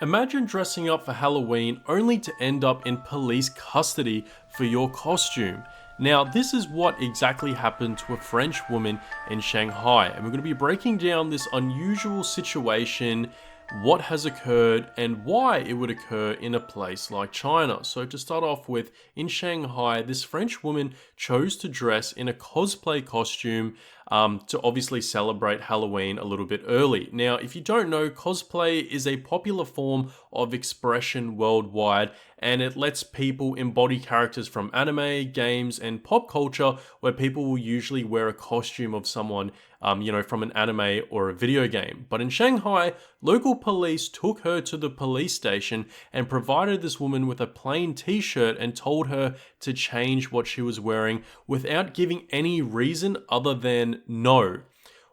Imagine dressing up for Halloween only to end up in police custody for your costume. Now, this is what exactly happened to a French woman in Shanghai, and we're going to be breaking down this unusual situation, what has occurred, and why it would occur in a place like China. So to start off with, in Shanghai, this French woman chose to dress in a cosplay costume to obviously celebrate Halloween a little bit early. Now, if you don't know, cosplay is a popular form of expression worldwide, and it lets people embody characters from anime, games, and pop culture, where people will usually wear a costume of someone, from an anime or a video game. But in Shanghai, local police took her to the police station and provided this woman with a plain t-shirt and told her to change what she was wearing without giving any reason other than no.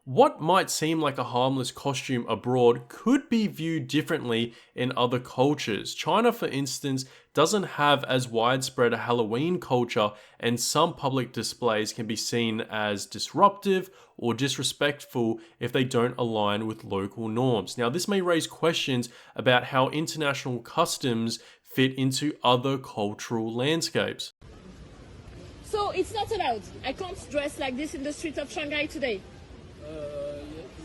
What might seem like a harmless costume abroad could be viewed differently in other cultures. China, for instance, doesn't have as widespread a Halloween culture, and some public displays can be seen as disruptive or disrespectful if they don't align with local norms. Now, this may raise questions about how international customs fit into other cultural landscapes. So it's not allowed. I can't dress like this in the streets of Shanghai today.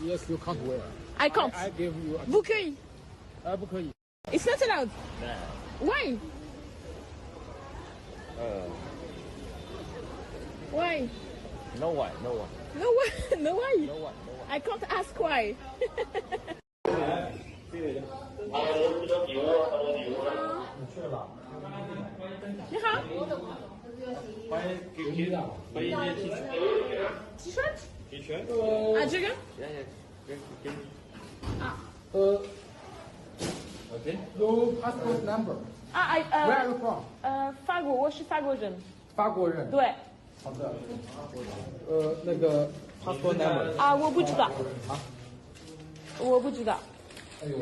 Yes, you can't wear. I can't. I give you. 不可以. 不可以. It's not allowed. Why? Why? No why, no why. No why? No why? No why, no why. I can't ask why. 你好。T-shirt? T-shirt? 啊，这个？ Okay. Your passport number. 啊 Where are you from? 法国，我是法国人。法国人。对。好的。那个 passport number. 啊，我不知道。啊？我不知道。哎呦，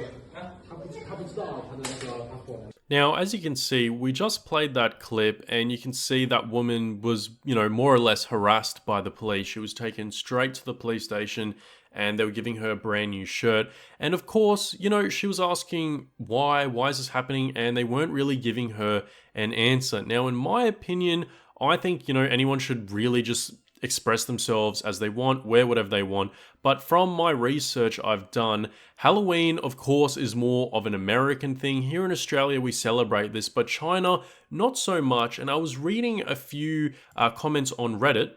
他不知道他的那个 passport number. Now, as you can see, we just played that clip and you can see that woman was, more or less harassed by the police. She was taken straight to the police station and they were giving her a brand new shirt. And of course, she was asking why is this happening? And they weren't really giving her an answer. Now, in my opinion, I think, anyone should really just express themselves as they want, wear whatever they want. But from my research I've done, Halloween, of course, is more of an American thing. Here in Australia, we celebrate this, but China, not so much. And I was reading a few comments on Reddit,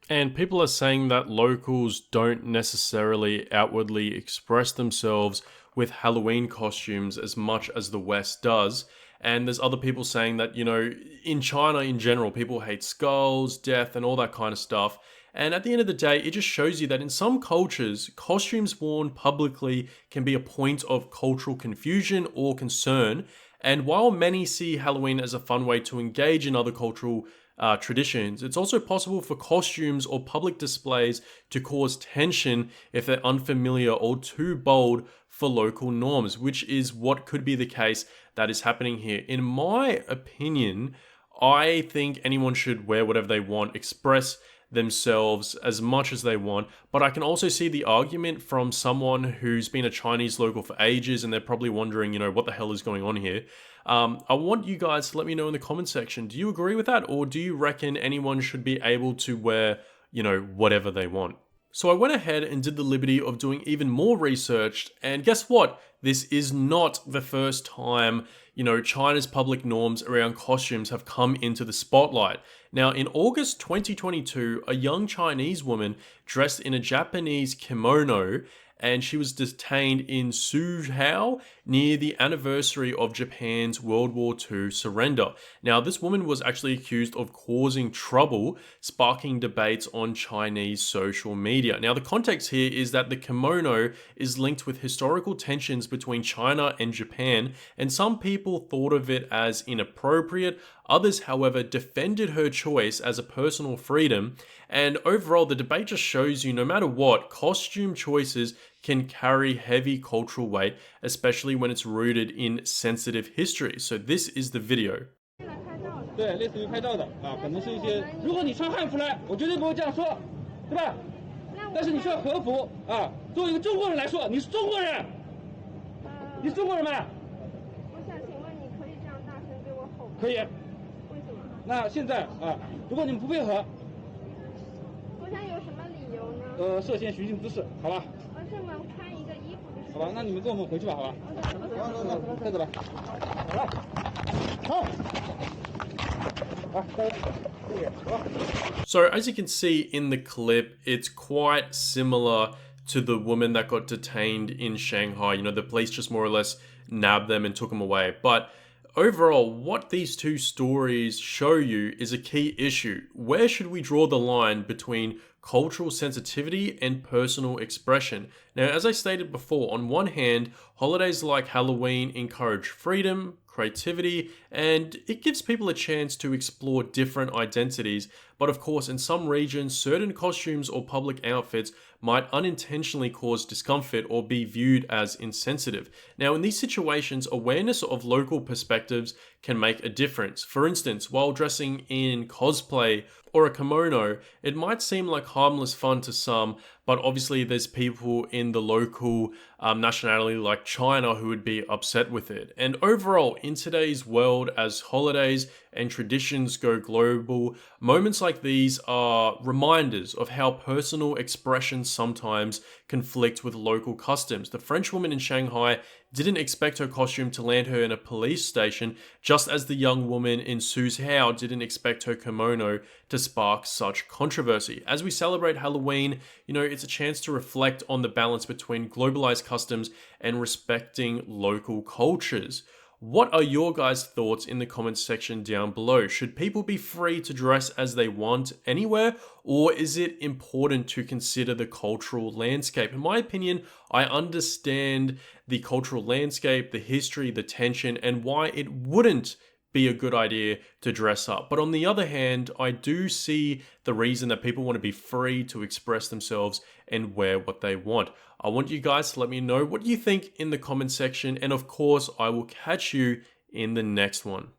and people are saying that locals don't necessarily outwardly express themselves with Halloween costumes as much as the West does. And there's other people saying that, in China in general, people hate skulls, death, and all that kind of stuff. And at the end of the day, it just shows you that in some cultures, costumes worn publicly can be a point of cultural confusion or concern. And while many see Halloween as a fun way to engage in other cultural traditions, it's also possible for costumes or public displays to cause tension if they're unfamiliar or too bold for local norms, which is what could be the case that is happening here. In my opinion, I think anyone should wear whatever they want, express themselves as much as they want, but I can also see the argument from someone who's been a Chinese local for ages and they're probably wondering, what the hell is going on here. I want you guys to let me know in the comment section, do you agree with that, or do you reckon anyone should be able to wear, whatever they want? So I went ahead and did the liberty of doing even more research, and guess what? This is not the first time, China's public norms around costumes have come into the spotlight. Now, in August 2022, a young Chinese woman dressed in a Japanese kimono, and she was detained in Suzhou near the anniversary of Japan's World War II surrender. Now, this woman was actually accused of causing trouble, sparking debates on Chinese social media. Now, the context here is that the kimono is linked with historical tensions between China and Japan, and some people thought of it as inappropriate. Others, however, defended her choice as a personal freedom. And overall, the debate just shows you, no matter what, costume choices can carry heavy cultural weight, especially when it's rooted in sensitive history. So this is the video. 对，类似于拍照的啊，可能是一些，如果你穿汉服来，我绝对不会这样说，对吧？但是你穿和服啊，作为一个中国人来说，你是中国人，你是中国人吗？可以。为什么？那现在啊，如果你们不配合，我想有什么理由呢？涉嫌寻衅滋事，好吧？这么穿一个衣服就是。好吧，那你们跟我们回去吧，好吧？走。带走吧。好。So as you can see in the clip, it's quite similar to the woman that got detained in Shanghai. You know, the police just more or less nabbed them and took them away. But overall, what these two stories show you is a key issue. Where should we draw the line between cultural sensitivity and personal expression? Now, as I stated before, on one hand, holidays like Halloween encourage freedom, creativity, and it gives people a chance to explore different identities. But of course, in some regions, certain costumes or public outfits might unintentionally cause discomfort or be viewed as insensitive. Now, in these situations, awareness of local perspectives can make a difference. For instance, while dressing in cosplay or a kimono, it might seem like harmless fun to some, but obviously there's people in the local nationality like China who would be upset with it. And overall, in today's world, as holidays and traditions go global, moments like these are reminders of how personal expressions sometimes conflict with local customs. The French woman in Shanghai didn't expect her costume to land her in a police station, just as the young woman in Suzhou didn't expect her kimono to spark such controversy. As we celebrate Halloween, you know, it's a chance to reflect on the balance between globalized customs and respecting local cultures. What are your guys' thoughts in the comments section down below? Should people be free to dress as they want anywhere, or is it important to consider the cultural landscape? In my opinion, I understand the cultural landscape, the history, the tension, and why it wouldn't be a good idea to dress up. But on the other hand, I do see the reason that people want to be free to express themselves and wear what they want. I want you guys to let me know what you think in the comment section, and of course, I will catch you in the next one.